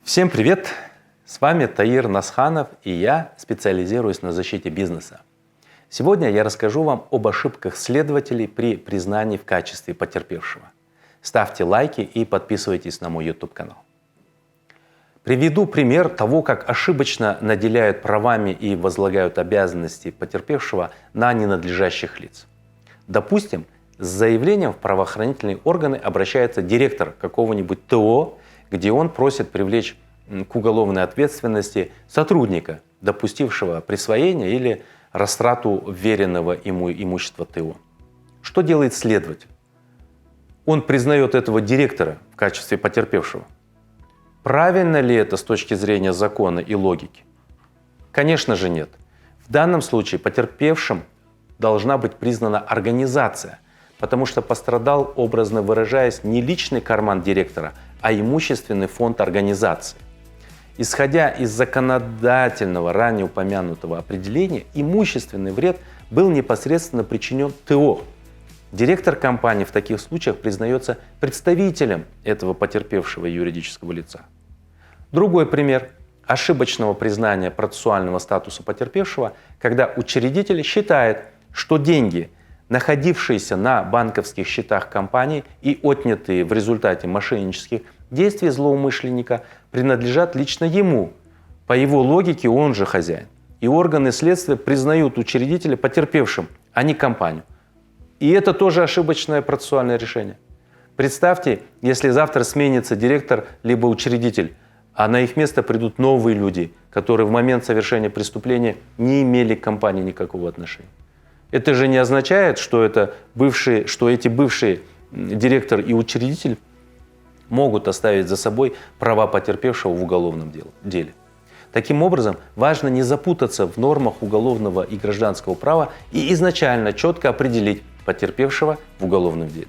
Всем привет! С вами Таир Насханов, и я специализируюсь на защите бизнеса. Сегодня я расскажу вам об ошибках следователей при признании в качестве потерпевшего. Ставьте лайки и подписывайтесь на мой YouTube-канал. Приведу пример того, как ошибочно наделяют правами и возлагают обязанности потерпевшего на ненадлежащих лиц. Допустим, с заявлением в правоохранительные органы обращается директор какого-нибудь ТО, где он просит привлечь к уголовной ответственности сотрудника, допустившего присвоение или растрату вверенного ему имущества ТО. Что делает следователь? Он признает этого директора в качестве потерпевшего. Правильно ли это с точки зрения закона и логики? Конечно же нет. В данном случае потерпевшим должна быть признана организация, потому что пострадал, образно выражаясь, не личный карман директора, а имущественный фонд организации. Исходя из законодательного ранее упомянутого определения, имущественный вред был непосредственно причинен ТО. Директор компании в таких случаях признается представителем этого потерпевшего юридического лица. Другой пример ошибочного признания процессуального статуса потерпевшего, когда учредитель считает, что деньги, находившиеся на банковских счетах компании и отнятые в результате мошеннических действий злоумышленника, принадлежат лично ему. По его логике он же хозяин. И органы следствия признают учредителя потерпевшим, а не компанию. И это тоже ошибочное процессуальное решение. Представьте, если завтра сменится директор либо учредитель, а на их место придут новые люди, которые в момент совершения преступления не имели к компании никакого отношения. Это же не означает, что эти бывшие директор и учредитель могут оставить за собой права потерпевшего в уголовном деле. Таким образом, важно не запутаться в нормах уголовного и гражданского права и изначально четко определить потерпевшего в уголовном деле.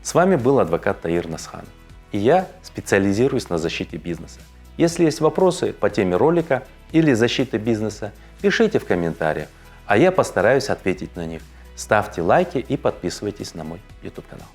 С вами был адвокат Таир Насханов, и я специализируюсь на защите бизнеса. Если есть вопросы по теме ролика или защиты бизнеса, пишите в комментариях, а я постараюсь ответить на них. Ставьте лайки и подписывайтесь на мой YouTube-канал.